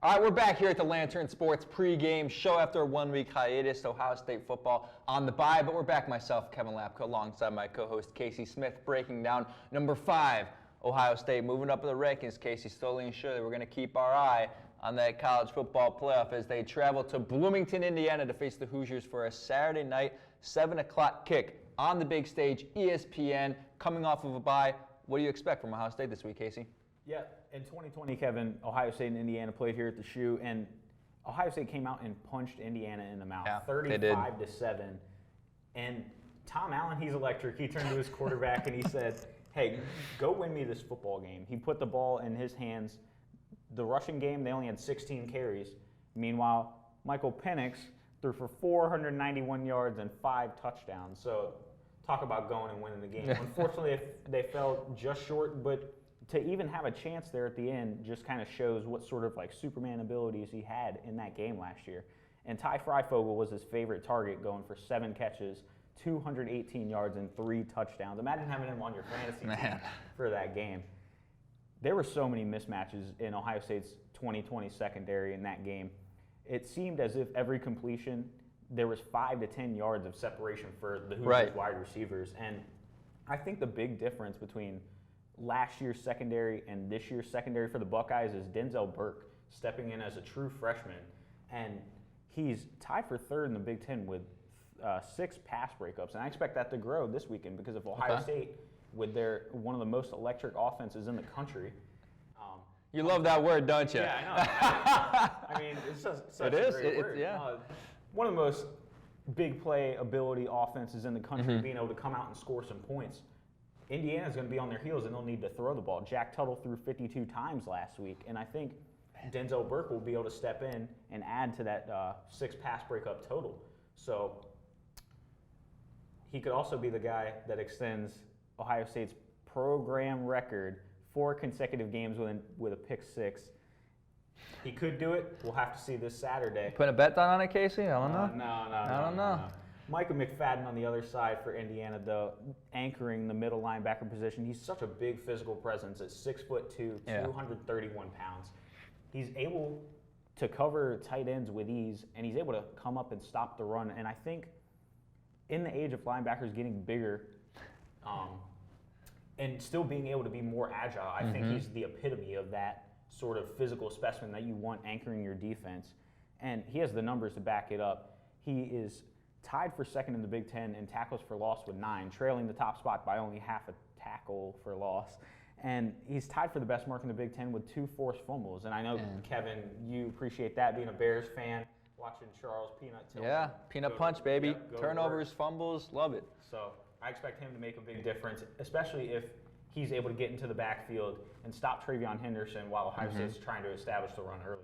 All right, we're back here at the Lantern Sports pregame show after a one-week hiatus. Ohio State football on the bye, but we're back. Myself, Kevin Lapko, alongside my co-host Casey Smith, breaking down number 5, Ohio State, moving up in the rankings. Casey, slowly and surely, we're going to keep our eye on that college football playoff as they travel to Bloomington, Indiana, to face the Hoosiers for a Saturday night 7 o'clock kick on the big stage, ESPN, coming off of a bye. What do you expect from Ohio State this week, Casey? Yeah, in 2020, Kevin, Ohio State and Indiana played here at the Shoe, and Ohio State came out and punched Indiana in the mouth, 35-7. And Tom Allen, he's electric. He turned to his quarterback and he said, "Hey, go win me this football game." He put the ball in his hands. The rushing game, they only had 16 carries. Meanwhile, Michael Penix threw for 491 yards and 5 touchdowns. So talk about going and winning the game. Unfortunately, they fell just short, but to even have a chance there at the end just kind of shows what sort of like Superman abilities he had in that game last year. And Ty Freifogel was his favorite target, going for 7 catches, 218 yards, and 3 touchdowns. Imagine having him on your fantasy team for that game. There were so many mismatches in Ohio State's 2020 secondary in that game. It seemed as if every completion, there was 5 to 10 yards of separation for the Hoosiers wide receivers. And I think the big difference between last year's secondary and this year's secondary for the Buckeyes is Denzel Burke stepping in as a true freshman, and he's tied for 3rd in the Big Ten with 6 pass breakups, and I expect that to grow this weekend because of Ohio State with their one of the most electric offenses in the country. You love that word, don't you? Yeah, I know. I mean, it's such a great word. One of the most big play ability offenses in the country, being able to come out and score some points. Indiana's going to be on their heels, and they'll need to throw the ball. Jack Tuttle threw 52 times last week, and I think Denzel Burke will be able to step in and add to that 6 pass breakup total. So he could also be the guy that extends Ohio State's program record 4 consecutive games with a pick 6. He could do it. We'll have to see this Saturday. Put a bet down on it, Casey? I don't know. I don't know. Micah McFadden on the other side for Indiana, though, anchoring the middle linebacker position. He's such a big physical presence at 6'2", 231 pounds. He's able to cover tight ends with ease, and he's able to come up and stop the run. And I think in the age of linebackers getting bigger and still being able to be more agile, I think he's the epitome of that sort of physical specimen that you want anchoring your defense. And he has the numbers to back it up. He is tied for 2nd in the Big Ten in tackles for loss with 9, trailing the top spot by only half a tackle for loss. And he's tied for the best mark in the Big Ten with 2 forced fumbles. And I know, Kevin, you appreciate that, being a Bears fan, watching Charles Peanut Tillman. Yeah, peanut punch, baby. Turnovers, fumbles, love it. So I expect him to make a big difference, especially if he's able to get into the backfield and stop Travion Henderson while Ohio State's trying to establish the run early.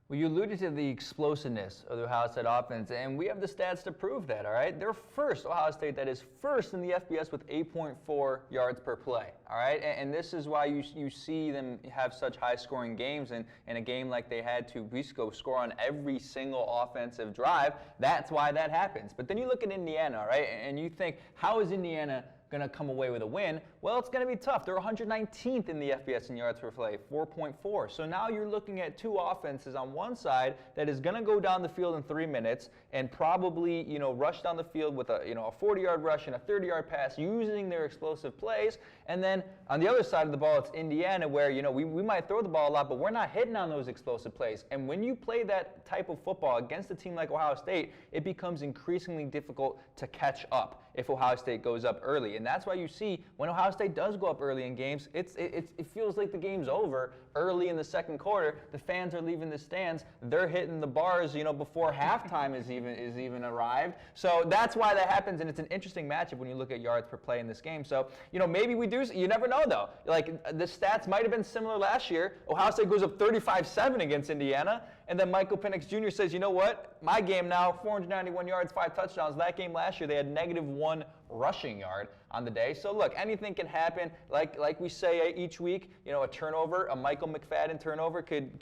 Well, you alluded to the explosiveness of the Ohio State offense, and we have the stats to prove that, all right? They're first, Ohio State, that is first in the FBS with 8.4 yards per play, all right? And this is why you see them have such high-scoring games, and in a game like they had 2 weeks ago, score on every single offensive drive. That's why that happens. But then you look at Indiana, all right, and you think, how is Indiana going to come away with a win? Well, it's going to be tough. They're 119th in the FBS in yards per play, 4.4. So now you're looking at 2 offenses on one side that is going to go down the field in 3 minutes and probably, rush down the field with a 40-yard rush and a 30-yard pass using their explosive plays. And then on the other side of the ball, it's Indiana where, we might throw the ball a lot, but we're not hitting on those explosive plays. And when you play that type of football against a team like Ohio State, it becomes increasingly difficult to catch up if Ohio State goes up early. And that's why you see when Ohio State does go up early in games, it feels like the game's over early in the second quarter. The fans are leaving the stands. They're hitting the bars, before halftime is even arrived. So that's why that happens, and it's an interesting matchup when you look at yards per play in this game. So, maybe we do. You never know, though. Like, the stats might have been similar last year. Ohio State goes up 35-7 against Indiana, and then Michael Penix Jr. says, you know what? My game now, 491 yards, 5 touchdowns. That game last year, they had -1 rushing yard on the day. So look, anything can happen. Like we say each week, a turnover, a Michael McFadden turnover could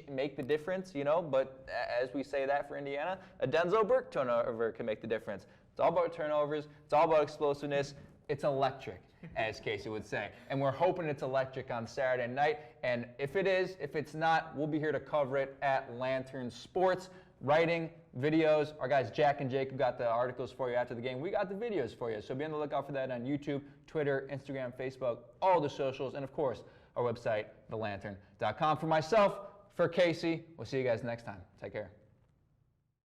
make the difference, but as we say that for Indiana, a Denzel Burke turnover can make the difference. It's all about turnovers. It's all about explosiveness. It's electric. as Casey would say. And we're hoping it's electric on Saturday night. And if it is, if it's not, we'll be here to cover it at Lantern Sports. Writing, videos. Our guys Jack and Jacob got the articles for you after the game. We got the videos for you. So be on the lookout for that on YouTube, Twitter, Instagram, Facebook, all the socials, and of course, our website, thelantern.com. For myself, for Casey, we'll see you guys next time. Take care.